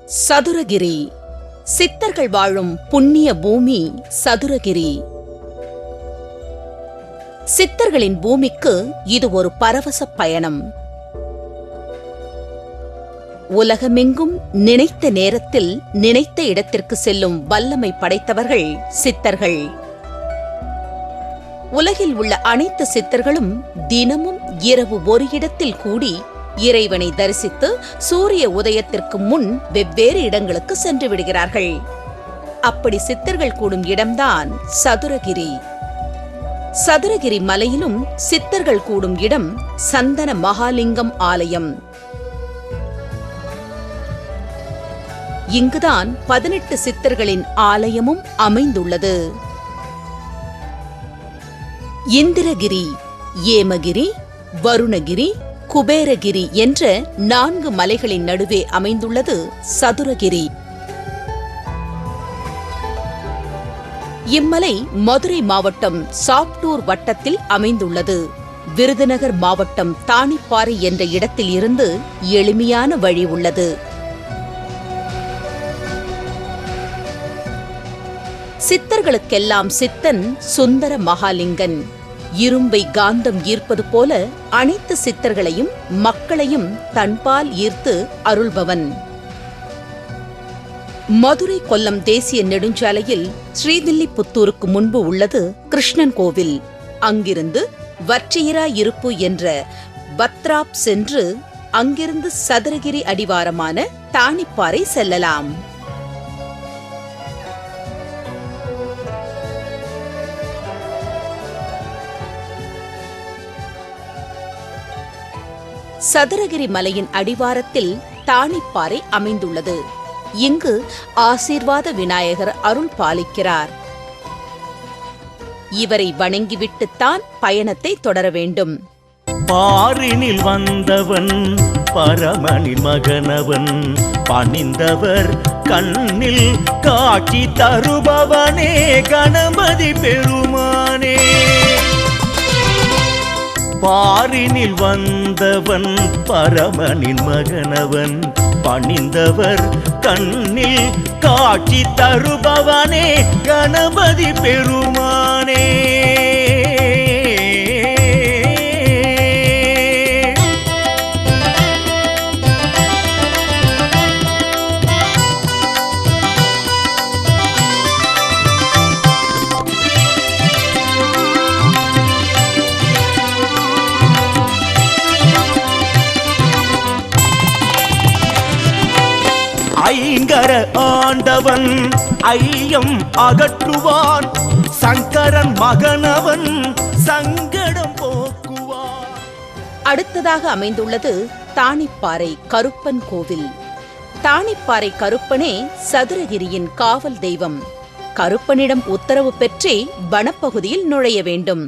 சதுரகிரி. சித்தர்கள் வாழும் புண்ணிய பூமி சதுரகிரி. சித்தர்களின் பூமிக்கு இது ஒரு பரவச பயணம். உலகமெங்கும் நினைத்த நேரத்தில் நினைத்த இடத்திற்கு செல்லும் வல்லமை படைத்தவர்கள் சித்தர்கள். உலகில் உள்ள அனைத்து சித்தர்களும் தினமும் இரவு ஒரு இடத்தில் கூடி இறைவனை தரிசித்து சூரிய உதயத்திற்கு முன் வெவ்வேறு இடங்களுக்கு சென்று விடுகிறார்கள். அப்படி சித்தர்கள் கூடும் இடம்தான் சதுரகிரி. சதுரகிரி மலையிலும் சித்தர்கள் கூடும் இடம் சந்தன மகாலிங்கம் ஆலயம். இங்குதான் 18 சித்தர்களின் ஆலயமும் அமைந்துள்ளது. இந்திரகிரி, ஏமகிரி, வருணகிரி, குபேரகிரி என்ற 4 மலைகளின் நடுவே அமைந்துள்ளது சதுரகிரி. இம்மலை மதுரை மாவட்டம் சாப்டூர் வட்டத்தில் அமைந்துள்ளது. விருதுநகர் மாவட்டம் தாணிப்பாறை என்ற இடத்தில் இருந்து எளிமையான வழி உள்ளது. சித்தர்களுக்கெல்லாம் சித்தன் சுந்தர மகாலிங்கன். இரும்பை காந்தம் ஈர்ப்பது போல அனைத்து சித்தர்களையும் மக்களையும் தன்பால் ஈர்த்து அருள்பவன். மதுரை கொல்லம் தேசிய நெடுஞ்சாலையில் ஸ்ரீவில்லிபுத்தூருக்கு முன்பு உள்ளது கிருஷ்ணன் கோவில். அங்கிருந்து வற்றியிராயிருப்பு என்ற பத்ராப் சென்று அங்கிருந்து சதுரகிரி அடிவாரமான தாணிப்பாறை செல்லலாம். சதுரகிரி மலையின் அடிவாரத்தில் தாணிப்பாறை அமைந்துள்ளது. இங்கு ஆசீர்வாத விநாயகர் அருள் பாலிக்கிறார். இவரை வணங்கிவிட்டுத்தான் பயணத்தை தொடர வேண்டும். பாரினில் வந்தவன் பரமனின் மகனவன், பணிந்தவர் கண்ணில் காட்சி தருபவனே கணபதி பெருமானே. பாரினில் வந்தவன் பரமனின் மகனவன், பணிந்தவர் கண்ணில் காட்சி தருபவனே கணபதி பெருமானே. ஐங்கர ஆண்டவன் ஐயம் அகற்றுவான், சங்கரன் மகனவன் சங்கடம் போக்குவான். அடுத்ததாக அமைந்துள்ளது தாணிப்பாறை கருப்பன் கோவில். தாணிப்பாறை கருப்பனே சதுரகிரியின் காவல் தெய்வம். கருப்பனிடம் உத்தரவு பெற்றே வனப்பகுதியில் நுழைய வேண்டும்.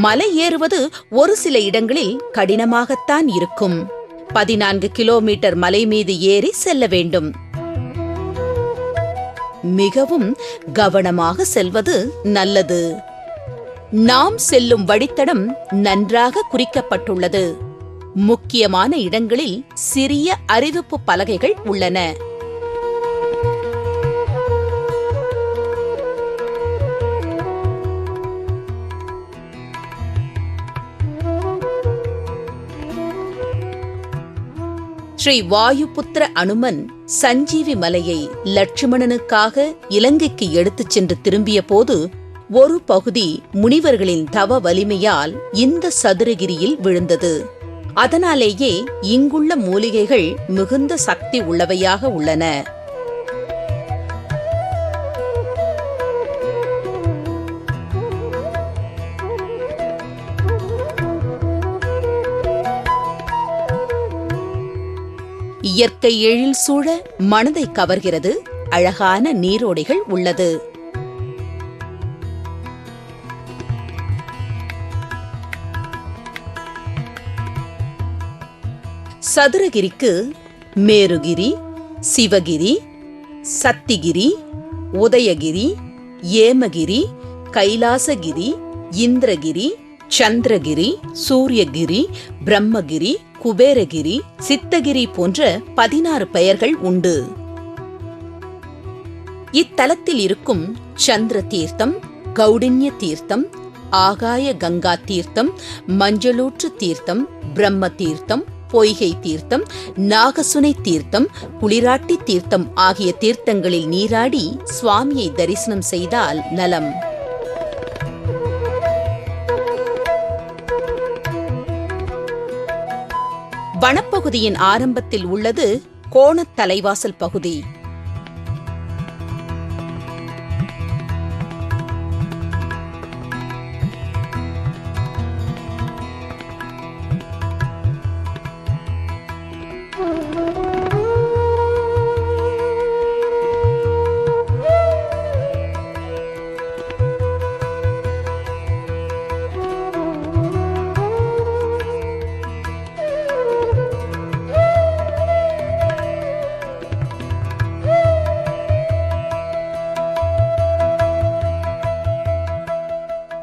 மலை ஏறுவது ஒரு சில இடங்களில் கடினமாகத்தான் இருக்கும். 14 கிலோமீட்டர் மலை மீது ஏறி செல்ல வேண்டும். மிகவும் கவனமாக செல்வது நல்லது. நாம் செல்லும் வழித்தடம் நன்றாக குறிக்கப்பட்டுள்ளது. முக்கியமான இடங்களில் சிறிய அறிவிப்பு பலகைகள் உள்ளன. ஸ்ரீ வாயுபுத்திர அனுமன் சஞ்சீவி மலையை லட்சுமணனுக்காக இலங்கைக்கு எடுத்துச் சென்று திரும்பிய போது ஒரு பகுதி முனிவர்களின் தவ வலிமையால் இந்த சதுரகிரியில் விழுந்தது. அதனாலேயே இங்குள்ள மூலிகைகள் மிகுந்த சக்தி உள்ளவையாக உள்ளன. இயற்கை எழில் சூழ மனதை கவர்கிறது. அழகான நீரோடைகள் உள்ளது. சதுரகிரிக்கு மேருகிரி, சிவகிரி, சத்திகிரி, உதயகிரி, ஏமகிரி, கைலாசகிரி, இந்திரகிரி, சந்திரகிரி, சூரியகிரி, பிரம்மகிரி, குபேரகிரி, சித்தகிரி போன்ற 16 பெயர்கள் உண்டு. இத்தலத்தில் இருக்கும் சந்திர தீர்த்தம், கௌடின்ய தீர்த்தம், ஆகாய கங்கா தீர்த்தம், மஞ்சளூற்று தீர்த்தம், பிரம்ம தீர்த்தம், பொய்கை தீர்த்தம், நாகசுனை தீர்த்தம், குளிராட்டி தீர்த்தம் ஆகிய தீர்த்தங்களில் நீராடி சுவாமியை தரிசனம் செய்தால் நலம். வனப்பகுதியின் ஆரம்பத்தில் உள்ளது கோணத் தலைவாசல் பகுதி.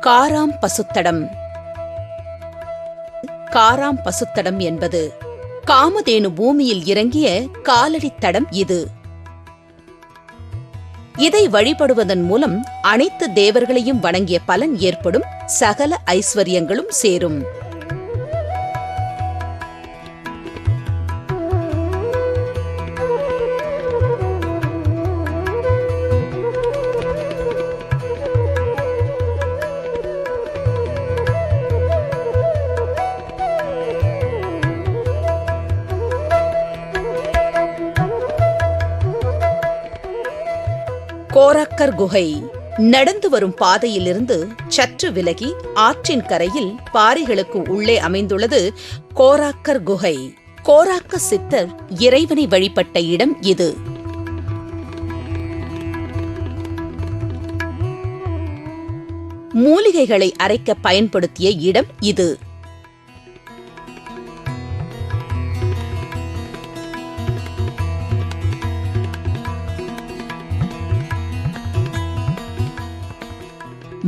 காராம் பசுத்தடம். காராம் பசுத்தடம் என்பது காமதேனு பூமியில் இறங்கிய காலடித் தடம். இதை வழிபடுவதன் மூலம் அனைத்து தேவர்களையும் வணங்கிய பலன் ஏற்படும், சகல ஐஸ்வர்யங்களும் சேரும். கோராக்கர் குகை. நடந்து வரும் பாதையிலிருந்து சற்று விலகி ஆற்றின் கரையில் பாறைகளுக்கு உள்ளே அமைந்துள்ளது கோராக்கர் குகை. கோராக்க சித்தர் இறைவனை வழிபட்ட இடம் இது. மூலிகைகளை அரைக்க பயன்படுத்திய இடம் இது.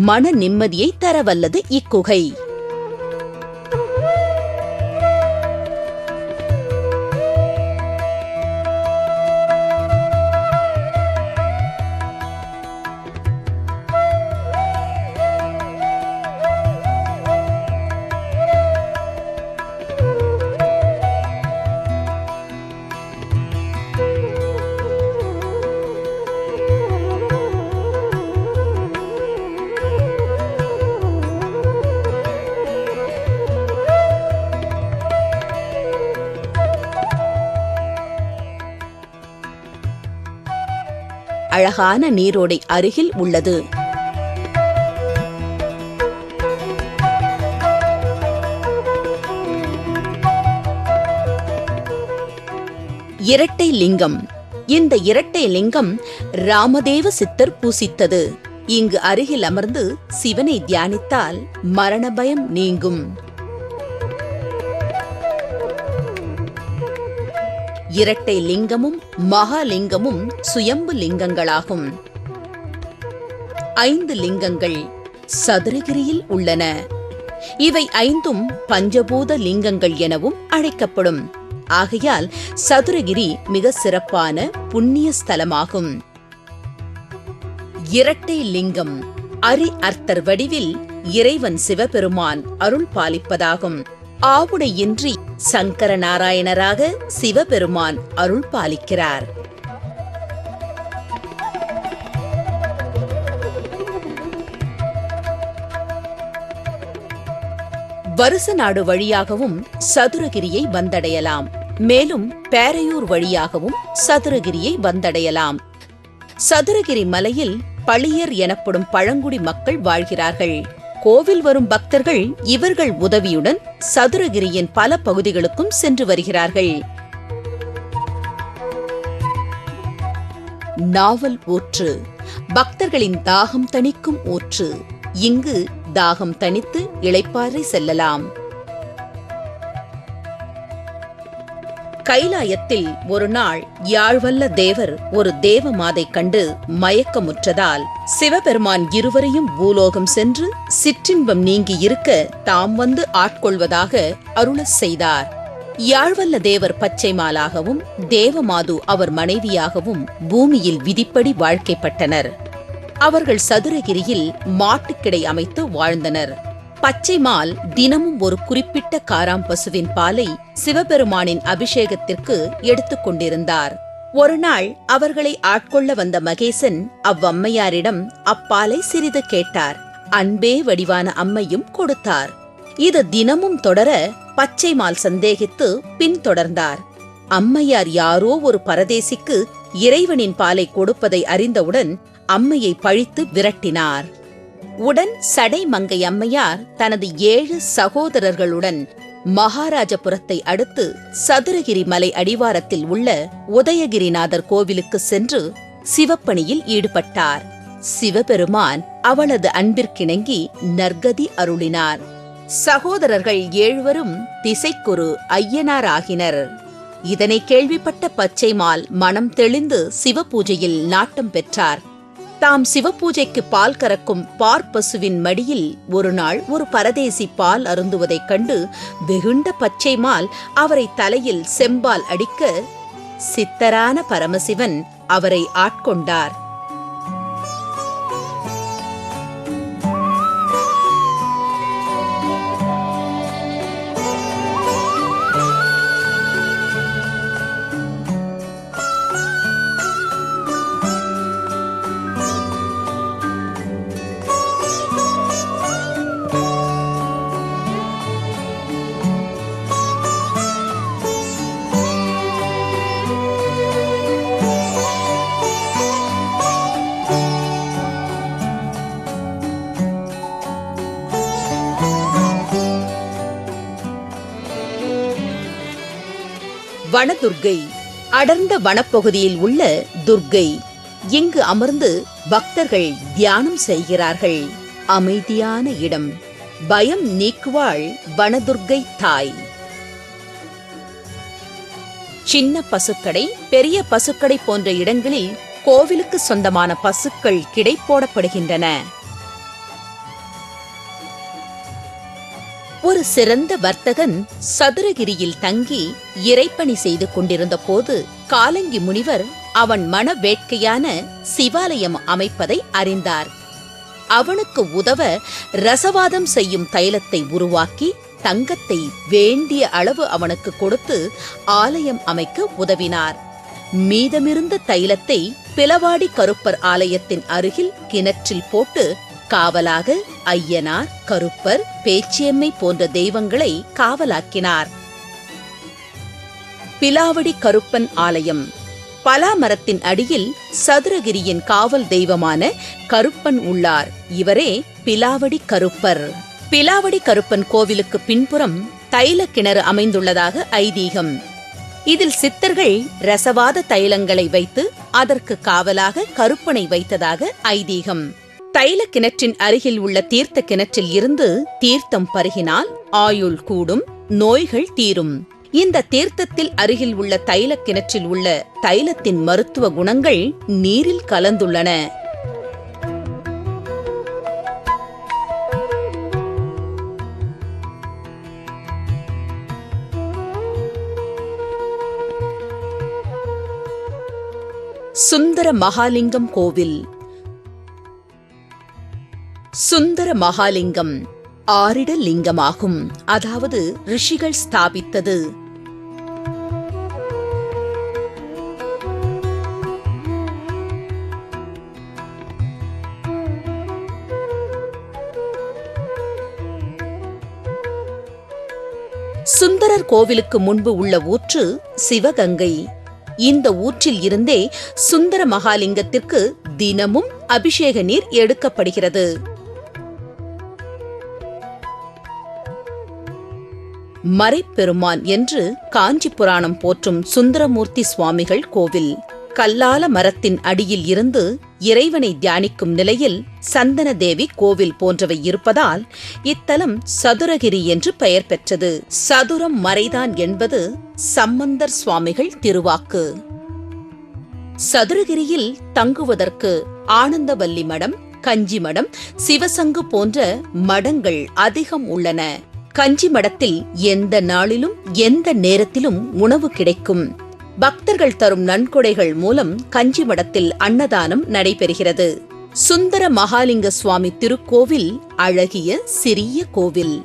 மன நிம்மதியை தரவல்லது இக்குகை. அழகான நீரோடை அருகில் உள்ளது. இரட்டை லிங்கம். இந்த இரட்டை லிங்கம் ராமதேவ சித்தர் பூசித்தது. இங்கு அருகில் அமர்ந்து சிவனை தியானித்தால் மரண பயம் நீங்கும். இரட்டை லிங்கமும் மகாலிங்கமும் சுயம்பு லிங்கங்களாகும். 5 லிங்கங்கள் சதுரகிரியில் உள்ளன. இவை 5ம் பஞ்சபூத லிங்கங்கள் எனவும் அழைக்கப்படும். ஆகையால் சதுரகிரி மிக சிறப்பான புண்ணிய ஸ்தலமாகும். இரட்டை லிங்கம் அரி அர்த்தர் வடிவில் இறைவன் சிவபெருமான் அருள் பாலிப்பதாகும். ஆவுடையின்றி சங்கர நாராயணராக சிவபெருமான் அருள் பாலிக்கிறார். வருசநாடு வழியாகவும் சதுரகிரியை வந்தடையலாம். மேலும் பேரையூர் வழியாகவும் சதுரகிரியை வந்தடையலாம். சதுரகிரி மலையில் பளியர் எனப்படும் பழங்குடி மக்கள் வாழ்கிறார்கள். கோவில் வரும் பக்தர்கள் இவர்கள் உதவியுடன் சதுரகிரியின் பல பகுதிகளுக்கும் சென்று வருகிறார்கள். நாவல் ஊற்று பக்தர்களின் தாகம் தணிக்கும் ஊற்று. இங்கு தாகம் தணித்து இளைப்பாறை செல்லலாம். கைலாயத்தில் ஒரு நாள் யாழ்வல்ல தேவர் ஒரு தேவமாதை கண்டு மயக்கமுற்றதால் சிவபெருமான் இருவரையும் பூலோகம் சென்று சிற்றின்பம் நீங்கி இருக்க தாம் வந்து ஆட்கொள்வதாக அருளச் செய்தார். யாழ்வல்ல தேவர் பச்சைமாலாகவும் தேவமாது அவர் மனைவியாகவும் பூமியில் விதிப்படி வாழ்க்கைப்பட்டனர். அவர்கள் சதுரகிரியில் மாட்டுக்கிடை அமைத்து வாழ்ந்தனர். பச்சைமால் தினமும் ஒரு குறிப்பிட்ட காராம்பசுவின் பாலை சிவபெருமானின் அபிஷேகத்திற்கு எடுத்துக் கொண்டிருந்தார். ஒருநாள் அவர்களை ஆட்கொள்ள வந்த மகேசன் அவ்வம்மையாரிடம் அப்பாலை சிறிது கேட்டார். அன்பே வடிவான அம்மையும் கொடுத்தார். இது தினமும் தொடர பச்சைமால் சந்தேகித்து பின்தொடர்ந்தார். அம்மையார் யாரோ ஒரு பரதேசிக்கு இறைவனின் பாலை கொடுப்பதை அறிந்தவுடன் அம்மையை பழித்து விரட்டினார். உடன் சடைமங்கை அம்மையார் தனது 7 சகோதரர்களுடன் மகாராஜபுரத்தை அடுத்து சதுரகிரி மலை அடிவாரத்தில் உள்ள உதயகிரிநாதர் கோவிலுக்கு சென்று சிவப்பணியில் ஈடுபட்டார். சிவபெருமான் அவளது அன்பிற்கிணங்கி நற்கதி அருளினார். சகோதரர்கள் 7வரும் திசைக்கொரு ஐயனாராகினர். இதனை கேள்விப்பட்ட பச்சைமால் மனம் தெளிந்து சிவபூஜையில் நாட்டம் பெற்றார். தாம் சிவபூஜைக்கு பால் கறக்கும் பார்ப்பசுவின் மடியில் ஒருநாள் ஒரு பரதேசி பால் அருந்துவதைக் கண்டு வெகுண்ட பச்சைமால் அவரை தலையில் செம்பால் அடிக்க சித்தரான பரமசிவன் அவரை ஆட்கொண்டார். வனதுர்க்கை அடர்ந்த வனப்பகுதியில் உள்ள துர்க்கை. இங்கு அமர்ந்து பக்தர்கள் தியானம் செய்கிறார்கள். அமைதியான இடம். பயம் நீக்குவாள் வனதுர்க்கை தாய். சின்ன பசுக்கடை, பெரிய பசுக்கடை போன்ற இடங்களில் கோவிலுக்கு சொந்தமான பசுக்கள் கிடை போடப்படுகின்றன. ஒரு சிறந்த வர்த்தகன் சதுரகிரியில் தங்கி இறைப்பணி செய்து கொண்டிருந்த போது காலங்கி முனிவர் அவன் மன வேட்கையான சிவாலயம் அமைப்பதை அறிந்தார். அவனுக்கு உதவ ரசவாதம் செய்யும் தைலத்தை உருவாக்கி தங்கத்தை வேண்டிய அளவு அவனுக்கு கொடுத்து ஆலயம் அமைக்க உதவினார். மீதமிருந்த தைலத்தை பிளவாடி கருப்பர் ஆலயத்தின் அருகில் கிணற்றில் போட்டு காவலாக ஐயனார், கருப்பர், பேச்சியம்மை போன்ற தெய்வங்களை காவலாக்கினார். பிலாவடி கருப்பன் ஆலயம். பலாமரத்தின் அடியில் சதுரகிரியின் காவல் தெய்வமான கருப்பன் உள்ளார். இவரே பிலாவடி கருப்பர். பிலாவடி கருப்பன் கோவிலுக்கு பின்புறம் தைல கிணறு அமைந்துள்ளதாக ஐதீகம். இதில் சித்தர்கள் ரசவாத தைலங்களை வைத்து அதற்கு காவலாக கருப்பனை வைத்ததாக ஐதீகம். தைல கிணற்றின் அருகில் உள்ள தீர்த்த கிணற்றில் இருந்து தீர்த்தம் பருகினால் ஆயுள் கூடும், நோய்கள் தீரும். இந்த தீர்த்தத்தில் அருகில் உள்ள தைல கிணற்றில் உள்ள தைலத்தின் மருத்துவ குணங்கள் நீரில் கலந்துள்ளன. சுந்தர மகாலிங்கம் கோவில். சுந்தர மகாலிங்கம் ஆரிட லிங்கமாகும். அதாவது ரிஷிகள் ஸ்தாபித்தது. சுந்தரர் கோவிலுக்கு முன்பு உள்ள ஊற்று சிவகங்கை. இந்த ஊற்றில் இருந்தே சுந்தர மகாலிங்கத்திற்கு தினமும் அபிஷேக நீர் எடுக்கப்படுகிறது. மறைப்பெருமான் என்று காஞ்சி புராணம் போற்றும் சுந்தரமூர்த்தி சுவாமிகள் கோவில். கல்லால மரத்தின் அடியில் இருந்து இறைவனை தியானிக்கும் நிலையில் சந்தன தேவி கோவில் போன்றவை இருப்பதால் இத்தலம் சதுரகிரி என்று பெயர் பெற்றது. சதுரம் மறைதான் என்பது சம்பந்தர் சுவாமிகள் திருவாக்கு. சதுரகிரியில் தங்குவதற்கு ஆனந்தவல்லி மடம், கஞ்சி மடம், சிவசங்கு போன்ற மடங்கள் அதிகம் உள்ளன. கஞ்சி மடத்தில் எந்த நாளிலும் எந்த நேரத்திலும் உணவு கிடைக்கும். பக்தர்கள் தரும் நன்கொடைகள் மூலம் கஞ்சி மடத்தில் அன்னதானம் நடைபெறுகிறது. சுந்தர மகாலிங்க சுவாமி திருக்கோவில் அழகிய சிறிய கோவில்.